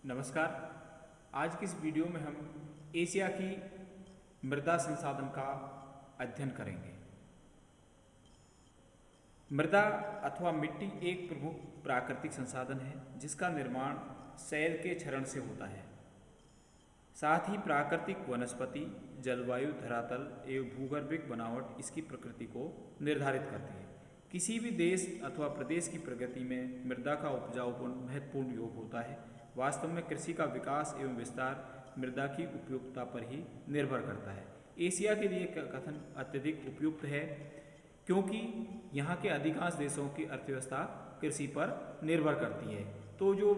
नमस्कार। आज की इस वीडियो में हम एशिया की मृदा संसाधन का अध्ययन करेंगे। मृदा अथवा मिट्टी एक प्रमुख प्राकृतिक संसाधन है जिसका निर्माण शैल के क्षरण से होता है। साथ ही प्राकृतिक वनस्पति, जलवायु, धरातल एवं भूगर्भिक बनावट इसकी प्रकृति को निर्धारित करती है। किसी भी देश अथवा प्रदेश की प्रगति में मृदा का उपजाऊपन महत्वपूर्ण योग होता है। वास्तव में कृषि का विकास एवं विस्तार मृदा की उपयुक्तता पर ही निर्भर करता है। एशिया के लिए कथन अत्यधिक उपयुक्त है क्योंकि यहाँ के अधिकांश देशों की अर्थव्यवस्था कृषि पर निर्भर करती है। तो जो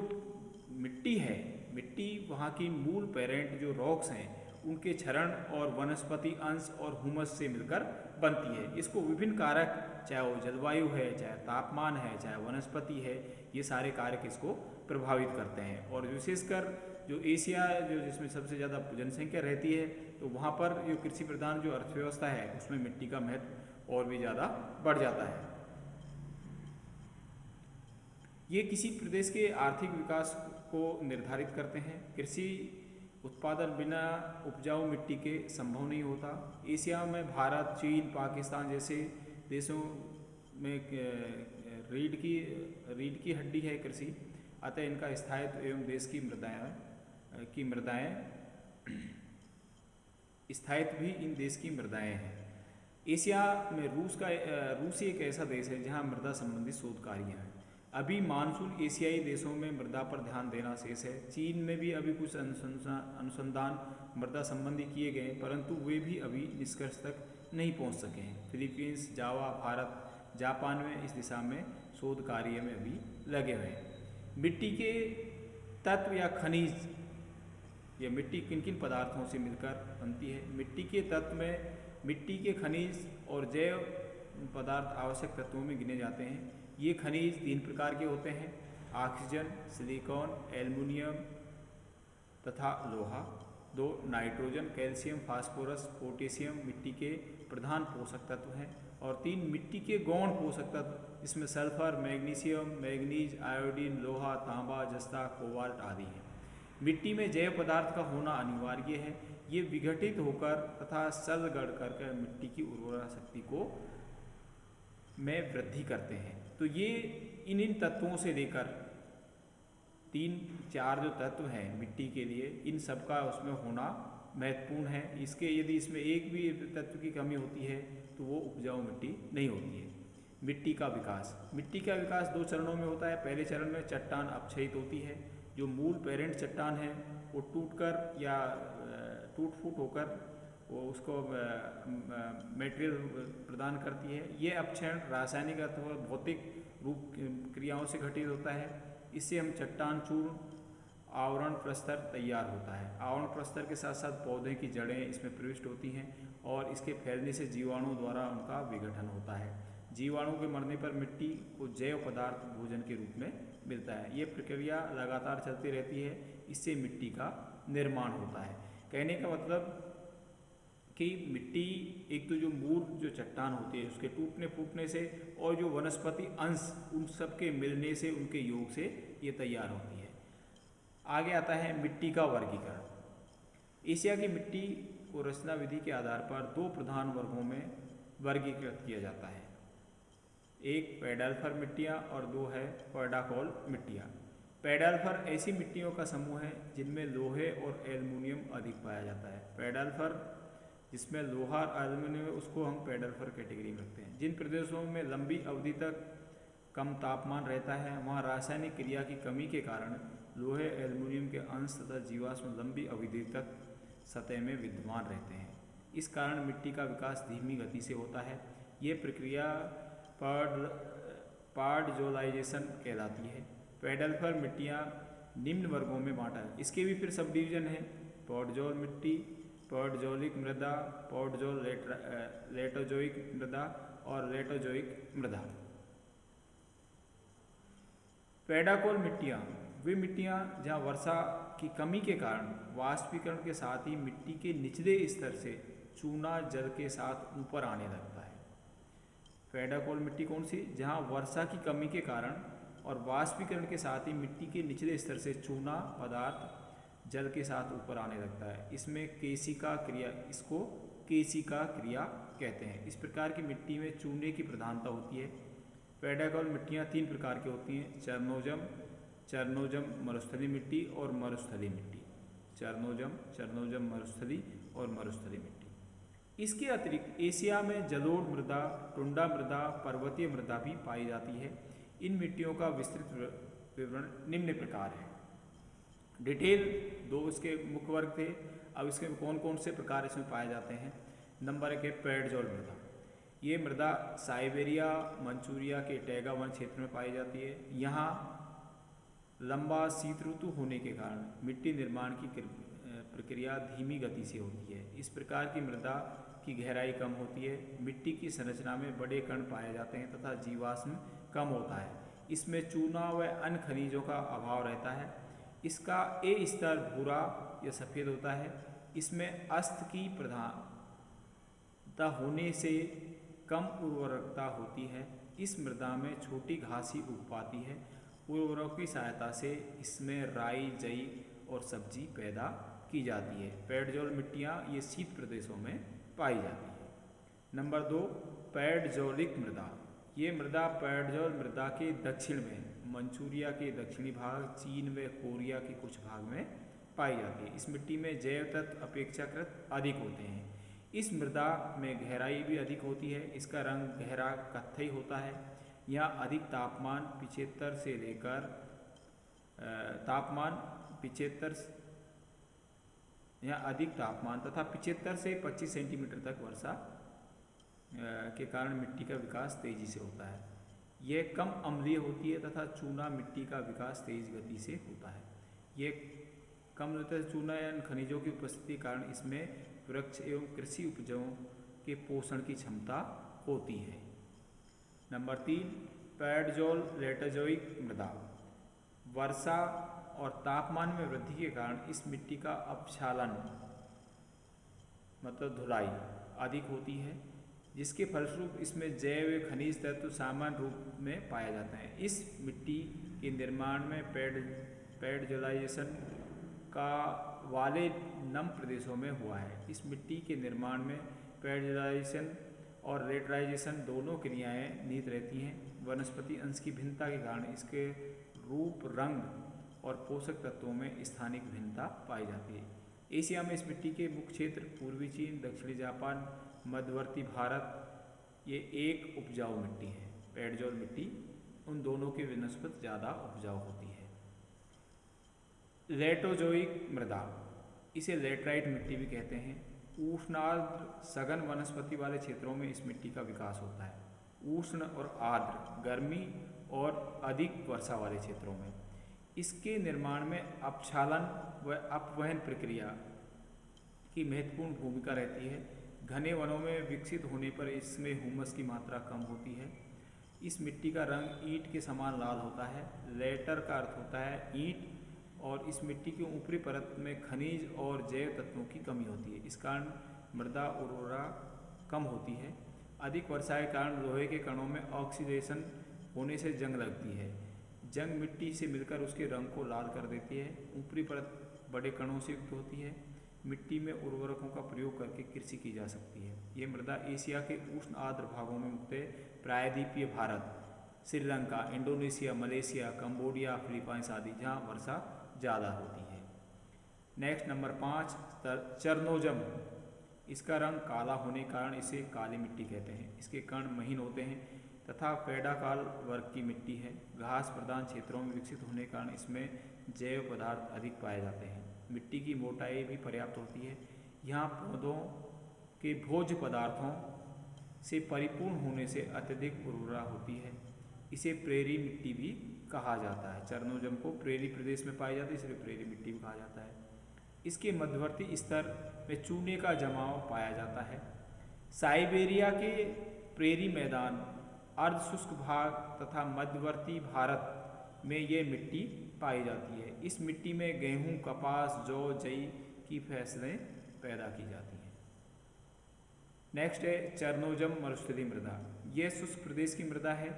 मिट्टी है, मिट्टी वहाँ की मूल पेरेंट जो रॉक्स हैं उनके क्षरण और वनस्पति अंश और हुमस से मिलकर बनती है। इसको विभिन्न कारक, चाहे वो जलवायु है, चाहे तापमान है, चाहे वनस्पति है, ये सारे कारक इसको प्रभावित करते हैं। और विशेषकर जो एशिया जो जिसमें सबसे ज़्यादा जनसंख्या रहती है, तो वहाँ पर जो कृषि प्रधान जो अर्थव्यवस्था है उसमें मिट्टी का महत्व और भी ज़्यादा बढ़ जाता है। ये किसी प्रदेश के आर्थिक विकास को निर्धारित करते हैं। कृषि उत्पादन बिना उपजाऊ मिट्टी के संभव नहीं होता। एशिया में भारत, चीन, पाकिस्तान जैसे देशों में रीढ़ की हड्डी है कृषि, अतः इनका स्थायित्व एवं देश की मृदाएं स्थायित्व भी इन देश की मृदाएं हैं। एशिया में रूस एक ऐसा देश है जहां मृदा संबंधी शोध कार्य हैं। अभी मानसून एशियाई देशों में मृदा पर ध्यान देना शेष है। चीन में भी अभी कुछ अनुसंधान मृदा संबंधी किए गए, परंतु वे भी अभी निष्कर्ष तक नहीं पहुंच सके हैं। फिलीपींस, जावा, भारत, जापान में इस दिशा में शोध कार्य में अभी लगे हुए हैं। मिट्टी के तत्व या खनिज, या मिट्टी किन किन पदार्थों से मिलकर बनती है। मिट्टी के तत्व में मिट्टी के खनिज और जैव पदार्थ आवश्यक तत्वों में गिने जाते हैं। ये खनिज 3 प्रकार के होते हैं: ऑक्सीजन, सिलिकॉन, एल्युमिनियम तथा लोहा। 2 नाइट्रोजन, कैल्शियम, फास्फोरस, पोटेशियम मिट्टी के प्रधान पोषक तत्व हैं। और 3 मिट्टी के गौण पोषक तत्व, इसमें सल्फर, मैग्नीशियम, मैंगनीज, आयोडीन, लोहा, तांबा, जस्ता, कोबाल्ट आदि हैं। मिट्टी में जैव पदार्थ का होना अनिवार्य है। ये विघटित होकर तथा सल गढ़ कर मिट्टी की उर्वरा शक्ति को में वृद्धि करते हैं। तो ये इन तत्वों से लेकर 3-4 जो तत्व हैं मिट्टी के लिए, इन सब का उसमें होना महत्वपूर्ण है। यदि इसमें एक भी तत्व की कमी होती है तो वो उपजाऊ मिट्टी नहीं होती है। मिट्टी का विकास 2 चरणों में होता है। पहले चरण में चट्टान अपक्षयित होती है। जो मूल पेरेंट चट्टान है वो टूटकर या टूट फूट होकर वो उसको मटेरियल प्रदान करती है। ये अपक्षयण रासायनिक अथवा भौतिक रूप क्रियाओं से घटित होता है। इससे हम चट्टान चूर्ण आवरण प्रस्तर तैयार होता है। आवरण प्रस्तर के साथ साथ पौधे की जड़ें इसमें प्रविष्ट होती हैं और इसके फैलने से जीवाणु द्वारा उनका विघटन होता है। जीवाणु के मरने पर मिट्टी को जैव पदार्थ भोजन के रूप में मिलता है। ये प्रक्रिया लगातार चलती रहती है, इससे मिट्टी का निर्माण होता है। कहने का मतलब कि मिट्टी एक तो जो मूल जो चट्टान होती है उसके टूटने फूटने से और जो वनस्पति अंश उन सब के मिलने से, उनके योग से ये तैयार होती है। आगे आता है मिट्टी का वर्गीकरण। एशिया की मिट्टी को रचना विधि के आधार पर 2 प्रधान वर्गों में वर्गीकृत किया जाता है। एक पेडाल्फर मिट्टियाँ और 2 है पर्डाकोल मिट्टियाँ। पेडाल्फर ऐसी मिट्टियों का समूह है जिनमें लोहे और एल्युमिनियम अधिक पाया जाता है। पेडाल्फर जिसमें लोहा और एल्युमिनियम है उसको हम पेडाल्फर कैटेगरी में रखते हैं। जिन प्रदेशों में लंबी अवधि तक कम तापमान रहता है वहाँ रासायनिक क्रिया की कमी के कारण लोहे, एल्युमिनियम के अंश तथा जीवाश्म लंबी अवधि तक सतह में विद्यमान रहते हैं। इस कारण मिट्टी का विकास धीमी गति से होता है। ये प्रक्रिया पार्डजोलाइजेशन कहलाती है। पेडाल्फर मिट्टियाँ निम्न वर्गों में बांटा है। इसके भी फिर सब डिवीजन है: पॉडजोल मिट्टी, पॉडजोलिक मृदा, पॉडजोल लेटोजोइक मृदा और लेटोजोइक मृदा। पेडाकोल मिट्टियाँ वे मिट्टियाँ जहाँ वर्षा की कमी के कारण वाष्पीकरण के साथ ही मिट्टी के निचले स्तर से चूना जल के साथ ऊपर आने लगता है। पेडाकोल मिट्टी कौन सी? जहाँ वर्षा की कमी के कारण और वाष्पीकरण के साथ ही मिट्टी के निचले स्तर से चूना पदार्थ जल के साथ ऊपर आने लगता है। इसमें केशिका क्रिया, इसको केशिका क्रिया कहते हैं। इस प्रकार की मिट्टी में चूने की प्रधानता होती है। पेडाकॉल मिट्टियाँ 3 प्रकार की होती हैं, चरनोजम मरुस्थली मिट्टी और मरुस्थली मिट्टी। चरनोजम मरुस्थली और मरुस्थली मिट्टी। इसके अतिरिक्त एशिया में जलोढ़ मृदा, टुंडा मृदा, पर्वतीय मृदा भी पाई जाती है। इन मिट्टियों का विस्तृत विवरण निम्न प्रकार है। डिटेल 2 इसके मुख्य वर्ग थे। अब इसके कौन कौन से प्रकार इसमें पाए जाते हैं। नंबर 1 है पेडजोल मृदा। ये मृदा साइबेरिया, मंचूरिया के टैगा वन क्षेत्र में पाई जाती है। यहाँ लंबा शीत ऋतु होने के कारण मिट्टी निर्माण की प्रक्रिया धीमी गति से होती है। इस प्रकार की मृदा की गहराई कम होती है, मिट्टी की संरचना में बड़े कण पाए जाते हैं तथा जीवाश्म कम होता है। इसमें चूना व अन्य खनिजों का अभाव रहता है। इसका ए स्तर भूरा या सफ़ेद होता है। इसमें अस्त की प्रधानता होने से कम उर्वरकता होती है। इस मृदा में छोटी घास ही उग पाती है। उर्वरकों की सहायता से इसमें राई, जई और सब्जी पैदा की जाती है। पेडजोल मिट्टियाँ ये शीत प्रदेशों में पाई जाती है। नंबर 2 पेडजोलिक मृदा। ये मृदा पेडजोल मृदा के दक्षिण में, मंचूरिया के दक्षिणी भाग, चीन व कोरिया के कुछ भाग में पाई जाती है। इस मिट्टी में जैव तत्व अपेक्षाकृत अधिक होते हैं। इस मृदा में गहराई भी अधिक होती है। इसका रंग गहरा कत्थई होता है। यहाँ अधिक तापमान 75 से लेकर अधिक तापमान तथा 75 से 25 सेंटीमीटर तक वर्षा के कारण मिट्टी का विकास तेजी से होता है। यह कम अम्लीय होती है तथा चूना मिट्टी का विकास तेज गति से होता है। यह कम चूना या खनिजों की उपस्थिति के कारण इसमें वृक्ष एवं कृषि उपजों के पोषण की क्षमता होती है। नंबर 3 पेडजोल लेटोजोइक मृदा। वर्षा और तापमान में वृद्धि के कारण इस मिट्टी का अपक्षालन मतलब धुलाई अधिक होती है, जिसके फलस्वरूप इसमें जैव खनिज तत्व सामान्य रूप में पाए जाते हैं। इस मिट्टी के निर्माण में पेडजोलाइजेशन का वाले नम प्रदेशों में हुआ है। इस मिट्टी के निर्माण में पेडजोलाइजेशन और लेटराइजेशन दोनों क्रियाएं निहित रहती हैं। वनस्पति अंश की भिन्नता के कारण इसके रूप, रंग और पोषक तत्वों में स्थानिक भिन्नता पाई जाती है। एशिया में इस मिट्टी के मुख्य क्षेत्र पूर्वी चीन, दक्षिणी जापान, मध्यवर्ती भारत ये एक उपजाऊ मिट्टी है। पेडजोल मिट्टी उन दोनों की वनस्पति ज़्यादा उपजाऊ होती है। लेटोजोइक मृदा, इसे लेटराइट मिट्टी भी कहते हैं। उष्णार्द्र सघन वनस्पति वाले क्षेत्रों में इस मिट्टी का विकास होता है। उष्ण और आर्द्र, गर्मी और अधिक वर्षा वाले क्षेत्रों में इसके निर्माण में अपक्षालन व अपवहन प्रक्रिया की महत्वपूर्ण भूमिका रहती है। घने वनों में विकसित होने पर इसमें हुमस की मात्रा कम होती है। इस मिट्टी का रंग ईंट के समान लाल होता है। लेटर का अर्थ होता है ईंट, और इस मिट्टी की ऊपरी परत में खनिज और जैव तत्वों की कमी होती है। इस कारण मृदा उर्वरा कम होती है। अधिक वर्षा के कारण लोहे के कणों में ऑक्सीडेशन होने से जंग लगती है। जंग मिट्टी से मिलकर उसके रंग को लाल कर देती है। ऊपरी परत बड़े कणों से युक्त होती है। मिट्टी में उर्वरकों का प्रयोग करके कृषि की जा सकती है। ये मृदा एशिया के उष्ण आर्द्र भागों में मुख्यतः प्रायद्वीपीय Bharat, Sri Lanka, Indonesia, Malaysia, Cambodia, Philippines आदि जहाँ वर्षा ज़्यादा होती है। Next number 5 चरनोजम। इसका रंग काला होने के कारण इसे काली मिट्टी कहते हैं। इसके कण महीन होते हैं तथा पेडाकाल वर्ग की मिट्टी है। घास प्रधान क्षेत्रों में विकसित होने के कारण इसमें जैव पदार्थ अधिक पाए जाते हैं। मिट्टी की मोटाई भी पर्याप्त होती है। यहाँ पौधों के भोज्य पदार्थों से परिपूर्ण होने से अत्यधिक उर्वरा होती है। इसे प्रेरी मिट्टी भी कहा जाता है। चरनोजम को प्रेरी प्रदेश में पाई जाती है, इसलिए प्रेरी मिट्टी भी कहा जाता है। इसके मध्यवर्ती स्तर में चूने का जमाव पाया जाता है। साइबेरिया के प्रेरी मैदान, अर्धशुष्क भाग तथा मध्यवर्ती भारत में ये मिट्टी पाई जाती है। इस मिट्टी में गेहूं, कपास, जौ, जई की फसलें पैदा की जाती हैं। नेक्स्ट है चरनोजम मरुस्थली मृदा। यह शुष्क प्रदेश की मृदा है।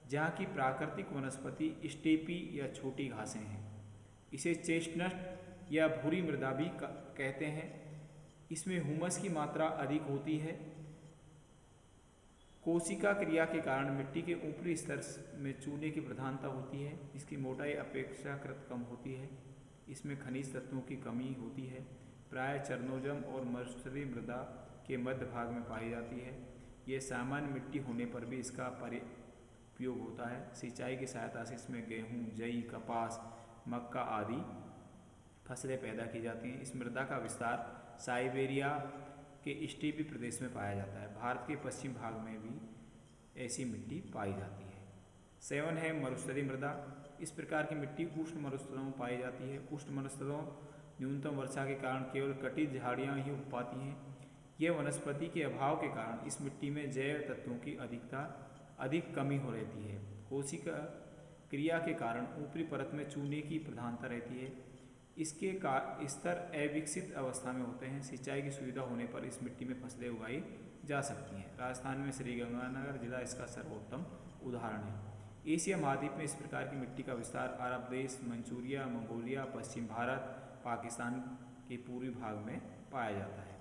जहाँ की प्राकृतिक वनस्पति स्टेपी या छोटी घासें हैं। इसे चेस्टनट या भूरी मृदा भी कहते हैं। इसमें हुमस की मात्रा अधिक होती है। कोशिका क्रिया के कारण मिट्टी के ऊपरी स्तर में चूने की प्रधानता होती है। इसकी मोटाई अपेक्षाकृत कम होती है। इसमें खनिज तत्वों की कमी होती है। प्राय चरनोजम और मर्सरी मृदा के मध्य भाग में पाई जाती है। यह सामान्य मिट्टी होने पर भी इसका उपयोग होता है। सिंचाई की सहायता से इसमें गेहूँ, जई, कपास, मक्का आदि फसलें पैदा की जाती हैं। इस मृदा का विस्तार साइबेरिया के स्टेपी प्रदेश में पाया जाता है। भारत के पश्चिम भाग में भी ऐसी मिट्टी पाई जाती है। 7 है मरुस्थलीय मृदा। इस प्रकार की मिट्टी उष्ण मरुस्थलों में पाई जाती है। उष्ण मरुस्थलों न्यूनतम वर्षा के कारण केवल कटित झाड़ियाँ ही उग पाती हैं। यह वनस्पति के अभाव के कारण इस मिट्टी में जैव तत्वों की अधिक कमी हो रहती है। कोशिका क्रिया के कारण ऊपरी परत में चूने की प्रधानता रहती है। इसके स्तर अविकसित अवस्था में होते हैं। सिंचाई की सुविधा होने पर इस मिट्टी में फसलें उगाई जा सकती हैं। राजस्थान में श्रीगंगानगर जिला इसका सर्वोत्तम उदाहरण है। एशिया महाद्वीप में इस प्रकार की मिट्टी का विस्तार अरब देश, मंचूरिया, मंगोलिया, पश्चिम भारत, पाकिस्तान के पूर्वी भाग में पाया जाता है।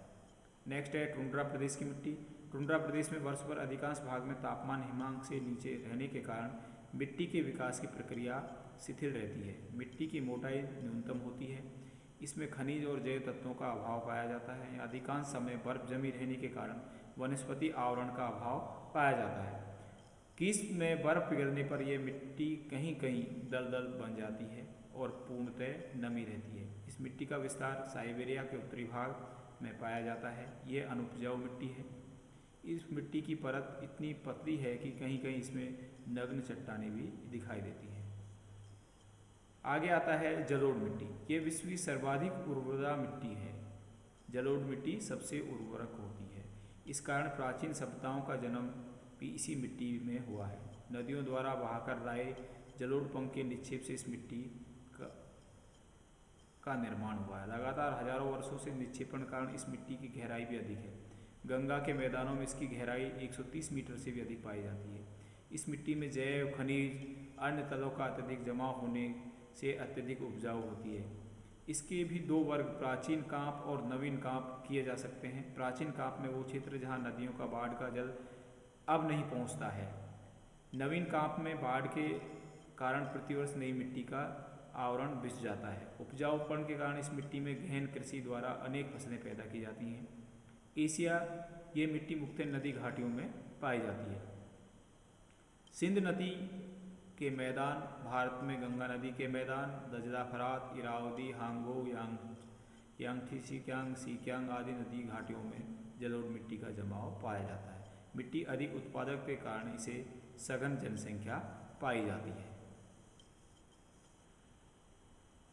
नेक्स्ट है टुंड्रा प्रदेश की मिट्टी। टुंड्रा प्रदेश में वर्ष भर अधिकांश भाग में तापमान हिमांक से नीचे रहने के कारण मिट्टी के विकास की प्रक्रिया शिथिल रहती है। मिट्टी की मोटाई न्यूनतम होती है। इसमें खनिज और जैव तत्वों का अभाव पाया जाता है। अधिकांश समय बर्फ जमी रहने के कारण वनस्पति आवरण का अभाव पाया जाता है। ग्रीष्म में बर्फ पिघलने पर यह मिट्टी कहीं कहीं दलदल बन जाती है और पूर्णतः नमी रहती है। इस मिट्टी का विस्तार साइबेरिया के उत्तरी भाग में पाया जाता है। यह अनुपजाऊ मिट्टी है। इस मिट्टी की परत इतनी पतली है कि कहीं कहीं इसमें नग्न चट्टानें भी दिखाई देती हैं। आगे आता है जलोढ़ मिट्टी। ये विश्व की सर्वाधिक उर्वरा मिट्टी है। जलोढ़ मिट्टी सबसे उर्वरक होती है। इस कारण प्राचीन सभ्यताओं का जन्म भी इसी मिट्टी में हुआ है। नदियों द्वारा बहाकर लाए जलोढ़ पंख के निक्षेप से इस मिट्टी का निर्माण हुआ है। लगातार हजारों वर्षों से निक्षेपण के कारण इस मिट्टी की गहराई भी अधिक है। गंगा के मैदानों में इसकी गहराई 130 मीटर से भी अधिक पाई जाती है। इस मिट्टी में जैव, खनिज, अन्य तत्वों का अत्यधिक जमाव होने से अत्यधिक उपजाऊ होती है। इसके भी 2 वर्ग प्राचीन कांप और नवीन कांप किए जा सकते हैं। प्राचीन कांप में वो क्षेत्र जहाँ नदियों का बाढ़ का जल अब नहीं पहुँचता है। नवीन कांप में बाढ़ के कारण प्रतिवर्ष नई मिट्टी का आवरण बिछ जाता है। उपजाऊपन के कारण इस मिट्टी में गहन कृषि द्वारा अनेक फसलें पैदा की जाती हैं। एशिया ये मिट्टी मुख्यतः नदी घाटियों में पाई जाती है। सिंध नदी के मैदान, भारत में गंगा नदी के मैदान, दजला, फरात, इरावदी, हांगो, यांगथी सीकियांग आदि नदी घाटियों में जलोढ़ मिट्टी का जमाव पाया जाता है। मिट्टी अधिक उत्पादक के कारण इसे सघन जनसंख्या पाई जाती है।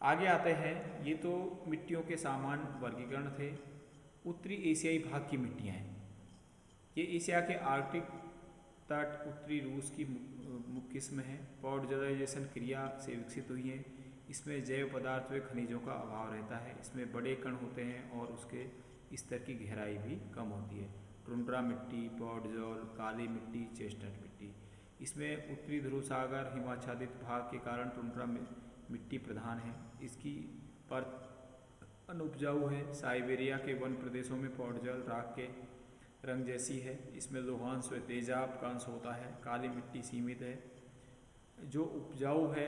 आगे आते हैं, ये तो मिट्टियों के सामान्य वर्गीकरण थे। उत्तरी एशियाई भाग की मिट्टियाँ हैं। ये एशिया के आर्कटिक तट, उत्तरी रूस की मुख्य किस्म है। पॉडजलाइजेशन क्रिया से विकसित हुई है। इसमें जैव पदार्थ व खनिजों का अभाव रहता है। इसमें बड़े कण होते हैं और उसके स्तर की गहराई भी कम होती है। टुंड्रा मिट्टी, पॉडजोल, काली मिट्टी, चेस्टनट मिट्टी। इसमें उत्तरी ध्रुव सागर हिमाच्छादित भाग के कारण टुंड्रा मिट्टी प्रधान है। इसकी परत अनुपजाऊ है। साइबेरिया के वन प्रदेशों में पॉडजल राख के रंग जैसी है। इसमें लोहांश व तेजाब का अंश होता है। काली मिट्टी सीमित है। जो उपजाऊ है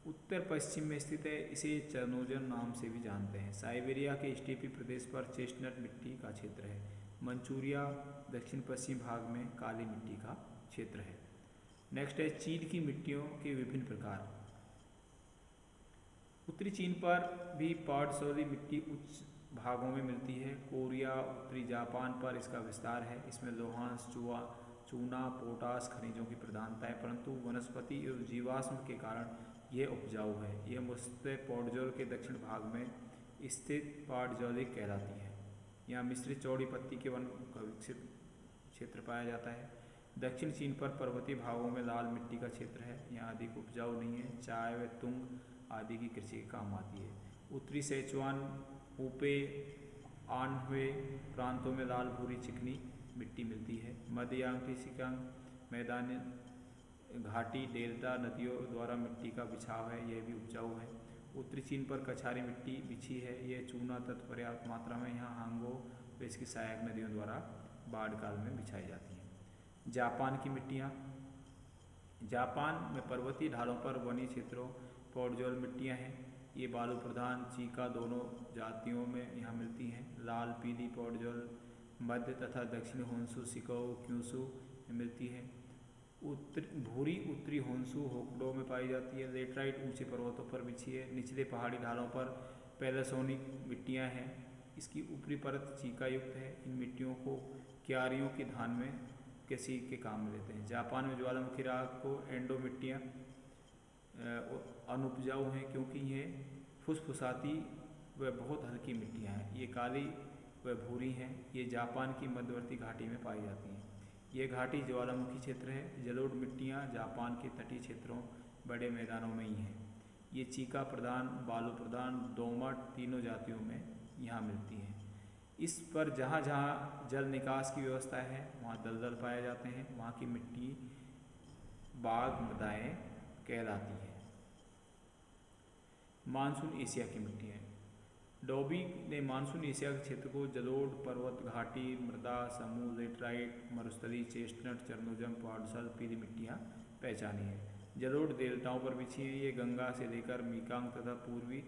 उत्तर पश्चिम में स्थित है। इसे चरनोजन नाम से भी जानते हैं। साइबेरिया के स्टेपी प्रदेश पर चेस्टनट मिट्टी का क्षेत्र है। मंचूरिया दक्षिण पश्चिम भाग में काली मिट्टी का क्षेत्र है। नेक्स्ट है चीन की मिट्टियों के विभिन्न प्रकार। उत्तरी चीन पर भी पॉडजोली मिट्टी उच्च भागों में मिलती है। कोरिया, उत्तरी जापान पर इसका विस्तार है। इसमें लोहांश, चूना, पोटास खनिजों की प्रधानता है, परंतु वनस्पति एवं जीवाश्म के कारण यह उपजाऊ है। यह मुख्यतः पॉडजोल के दक्षिण भाग में स्थित पॉडजोलिक कहलाती है। यहाँ मिश्रित चौड़ी पत्ती के वन का विकसित क्षेत्र पाया जाता है। दक्षिण चीन पर पर्वतीय भागों में लाल मिट्टी का क्षेत्र है। यहाँ अधिक उपजाऊ नहीं है। चाय व तुंग आदि की कृषि के काम आती है। उत्तरी सेचुआन, ऊपे, आनह्वे प्रांतों में लाल भूरी चिकनी मिट्टी मिलती है। मध्य यांगथी सीकियांग मैदान घाटी डेल्टा नदियों द्वारा मिट्टी का बिछाव है, यह भी उपजाऊ है। उत्तरी चीन पर कछारी मिट्टी बिछी है, यह चूना तत्व पर्याप्त मात्रा में यहाँ हांगो व इसकी सहायक नदियों द्वारा बाढ़ काल में बिछाई जाती हैं। जापान की मिट्टियाँ। जापान में पर्वतीय ढालों पर वनी क्षेत्रों पौडजोल मिट्टियाँ हैं। ये बालू प्रधान चीका दोनों जातियों में यहाँ मिलती हैं। लाल पीली पौडजोल मध्य तथा दक्षिणी होन्शु शिकागो क्यूशु में मिलती है। भूरी उत्तरी होन्शु होक्काइडो में पाई जाती है। लेटराइट ऊंचे पर्वतों पर बिछी है। निचले पहाड़ी ढालों पर पैलेसोनिक मिट्टियाँ हैं। इसकी ऊपरी परत चीका युक्त है। इन मिट्टियों को क्यारियों की धान में कृषि के काम में लेते हैं। जापान में ज्वालामुखी राख को एंडो मिट्टियाँ अनुपजाऊ हैं क्योंकि ये फुसफुसाती व बहुत हल्की मिट्टियाँ हैं। ये काली व भूरी हैं। ये जापान की मध्यवर्ती घाटी में पाई जाती हैं। ये घाटी ज्वालामुखी क्षेत्र है। जलोढ़ मिट्टियाँ जापान के तटीय क्षेत्रों बड़े मैदानों में ही हैं। ये चीका प्रधान बालू प्रधान दोमट तीनों जातियों में यहाँ मिलती हैं। इस पर जहाँ जहाँ जल निकास की व्यवस्था है वहाँ दलदल पाए जाते हैं। वहाँ की मिट्टी बाग मृदाएँ कहलाती है। मानसून एशिया की मिट्टियाँ। डॉबी ने मानसून एशिया के क्षेत्र को जलोढ़ पर्वत घाटी मृदा समूह लेटराइट मरुस्थली चेस्टनट चरनोजम पॉडसल पीली मिट्टियाँ पहचानी है। जलोढ़ डेल्टाओं पर बिछी हैं। ये गंगा से लेकर मीकांग तथा पूर्वी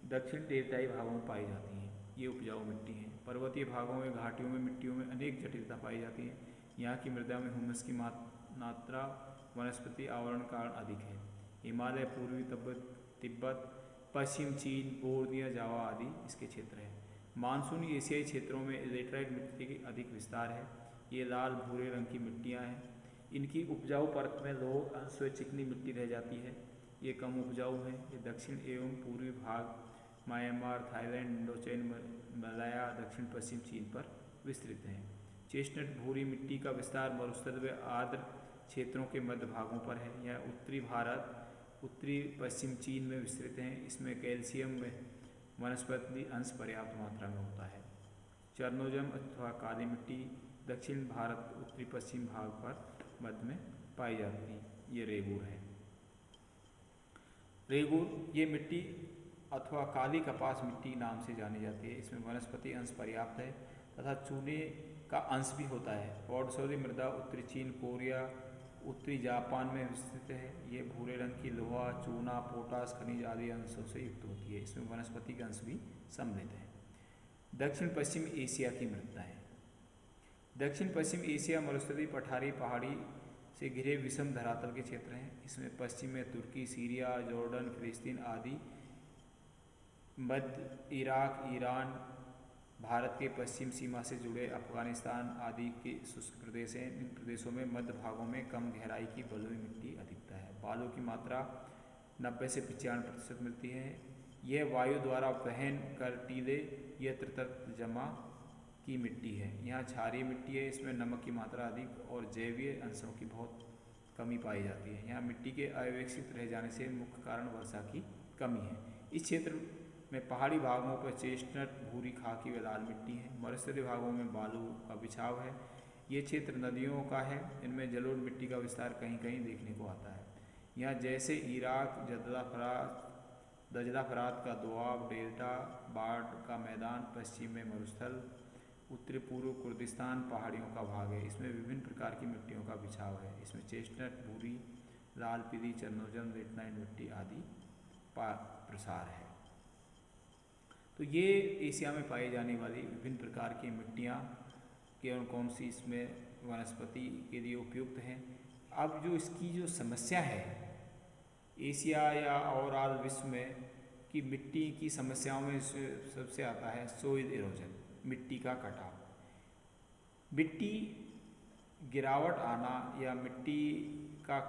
दक्षिण डेल्टाई भागों में पाई जाती हैं। ये उपजाऊ मिट्टी हैं। पर्वतीय भागों में घाटियों में मिट्टियों में अनेक जटिलता पाई जाती है। यहाँ की मृदा में हुमस की मात्रा वनस्पति आवरण कारण अधिक है। हिमालय पूर्वी तिब्बत पश्चिम चीन बोर्निया जावा आदि इसके क्षेत्र हैं। मानसूनी एशियाई क्षेत्रों में लेटराइट मिट्टी की अधिक विस्तार है। ये लाल भूरे रंग की मिट्टियाँ हैं। इनकी उपजाऊ परत में लोह अंश व चिकनी मिट्टी रह जाती है। ये कम उपजाऊ हैं। ये दक्षिण एवं पूर्वी भाग म्यांमार थाईलैंड इंडोचीन मलाया दक्षिण पश्चिम चीन पर विस्तृत हैं। चेस्टनट भूरी मिट्टी का विस्तार मरुस्थल व आर्द्र क्षेत्रों के मध्य भागों पर है। यह उत्तरी भारत उत्तरी पश्चिम चीन में विस्तृत हैं। इसमें कैल्शियम व वनस्पति अंश पर्याप्त मात्रा में होता है। चरनोजम अथवा काली मिट्टी दक्षिण भारत उत्तरी पश्चिम भाग पर मध्य में पाई जाती है। ये रेगूर है। रेगूर ये मिट्टी अथवा काली कपास मिट्टी नाम से जानी जाती है। इसमें वनस्पति अंश पर्याप्त है तथा चूने का अंश भी होता है। पौडसोली मृदा उत्तरी चीन कोरिया उत्तरी जापान में विस्तृत है। ये भूरे रंग की लोहा चूना पोटास खनिज आदि अंशों से युक्त होती है। इसमें वनस्पति का अंश भी सम्मिलित है। दक्षिण पश्चिम एशिया की मृदाएँ। दक्षिण पश्चिम एशिया मरुस्थलीय पठारी पहाड़ी से घिरे विषम धरातल के क्षेत्र हैं। इसमें पश्चिम में तुर्की सीरिया जॉर्डन फिलिस्तीन आदि मध्य इराक ईरान भारत के पश्चिम सीमा से जुड़े अफगानिस्तान आदि के शुष्क प्रदेश हैं। इन प्रदेशों में मध्य भागों में कम गहराई की बलुई मिट्टी अधिकता है। बालू की मात्रा 90 से 95% मिलती है। यह वायु द्वारा वहन कर टीले यत्र तत्र जमा की मिट्टी है। यहाँ क्षारीय मिट्टी है। इसमें नमक की मात्रा अधिक और जैवीय अंशों की बहुत कमी पाई जाती है। यहाँ मिट्टी के अविकसित रह जाने से मुख्य कारण वर्षा की कमी है। इस क्षेत्र में पहाड़ी भागों पर चेस्टनट भूरी खाकी व लाल मिट्टी है। मरुस्थलीय भागों में बालू का बिछाव है। ये क्षेत्र नदियों का है। इनमें जलोढ़ मिट्टी का विस्तार कहीं कहीं देखने को आता है। यहाँ जैसे इराक दजला फरात का दोआब डेल्टा बाढ़ का मैदान पश्चिम में मरुस्थल उत्तरी पूर्व कुर्दिस्तान पहाड़ियों का भाग है। इसमें विभिन्न प्रकार की मिट्टियों का बिछाव है। इसमें चेस्टनट भूरी लाल पीली चरनोजम लेटनाइट मिट्टी आदि प्रसार है। तो ये एशिया में पाई जाने वाली विभिन्न प्रकार की मिट्टियाँ कौन सी इसमें वनस्पति के लिए उपयुक्त हैं। अब जो इसकी जो समस्या है एशिया या ओवरऑल विश्व में कि मिट्टी की समस्याओं में सबसे आता है सोइल इरोजन, मिट्टी का कटाव। मिट्टी गिरावट आना या मिट्टी का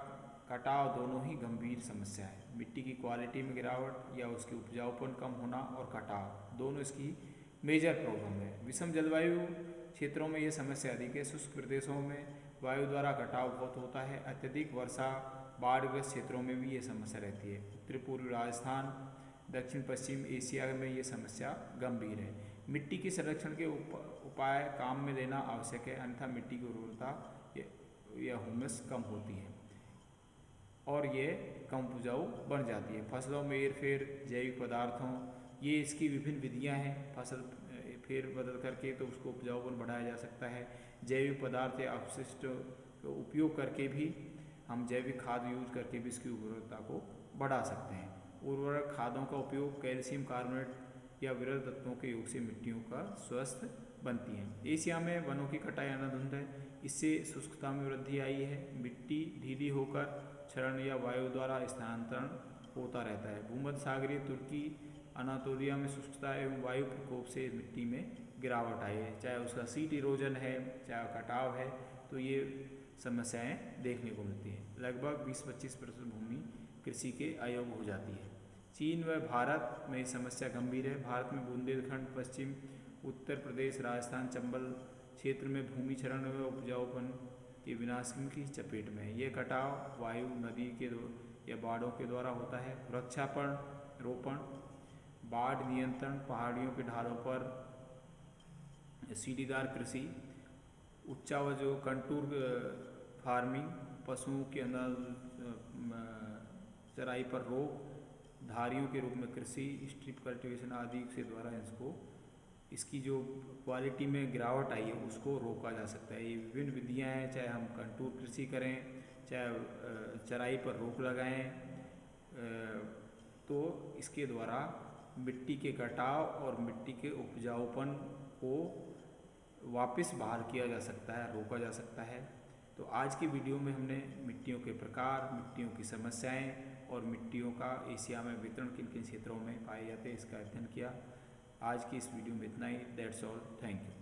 कटाव दोनों ही गंभीर समस्या है। मिट्टी की क्वालिटी में गिरावट या उसकी उपजाऊपन कम होना और कटाव दोनों इसकी मेजर प्रॉब्लम है। विषम जलवायु क्षेत्रों में ये समस्या अधिक है। शुष्क प्रदेशों में वायु द्वारा कटाव बहुत होता है। अत्यधिक वर्षा बाढ़ग्रस्त क्षेत्रों में भी ये समस्या रहती है। उत्तरी पूर्वी राजस्थान दक्षिण पश्चिम एशिया में ये समस्या गंभीर है। मिट्टी के संरक्षण के उपाय काम में लेना आवश्यक है, अन्यथा मिट्टी की उर्वरता या ह्यूमस कम होती है। और ये कम उपजाऊ बन जाती है। फसलों में हेरफेर, जैविक पदार्थों, ये इसकी विभिन्न विधियां हैं। फसल फेर बदल करके तो उसको उपजाऊपन बढ़ाया जा सकता है। जैविक पदार्थ या अपशिष्ट का उपयोग करके भी हम जैविक खाद यूज करके भी इसकी उर्वरकता को बढ़ा सकते हैं। उर्वरक खादों का उपयोग कैल्शियम कार्बोनेट या विरल तत्वों के योग से मिट्टियों का स्वस्थ बनती हैं। एशिया में वनों की कटाई अनाधुंध है, इससे शुष्कता में वृद्धि आई है। मिट्टी ढीली होकर क्षरण या वायु द्वारा स्थानांतरण होता रहता है। भूमध्य सागरीय तुर्की, अनातोलिया में शुष्कता एवं वायु प्रकोप से मिट्टी में गिरावट आई है। चाहे उसका सीट इरोजन है, चाहे कटाव है, तो ये समस्याएं देखने को मिलती हैं। लगभग 20-25% भूमि कृषि के अयोग्य हो जाती है। चीन व भारत में समस्या गंभीर है। भारत में बुंदेलखंड, पश्चिम उत्तर प्रदेश, राजस्थान, चंबल क्षेत्र में भूमि क्षरण व उपजाऊपन के विनाश की चपेट में है। ये कटाव वायु, नदी के या बाढ़ों के द्वारा होता है। वृक्षारोपण, बाढ़ नियंत्रण, पहाड़ियों के ढालों पर सीढ़ीदार कृषि, उच्चावजो कंटूर फार्मिंग, पशुओं के चराई पर रोक, धारियों के रूप में कृषि, स्ट्रिप कल्टीवेशन आदि के द्वारा इसकी जो क्वालिटी में गिरावट आई है उसको रोका जा सकता है। ये विभिन्न विधियां हैं, चाहे हम कंटूर कृषि करें, चाहे चराई पर रोक लगाएं, तो इसके द्वारा मिट्टी के कटाव और मिट्टी के उपजाऊपन को वापस बहाल किया जा सकता है, रोका जा सकता है। तो आज की वीडियो में हमने मिट्टियों के प्रकार, मिट्टियों की समस्याएं और मिट्टियों का एशिया में वितरण किन किन क्षेत्रों में पाए जाते हैं इसका अध्ययन किया। आज की इस वीडियो में इतना ही। That's all, thank you.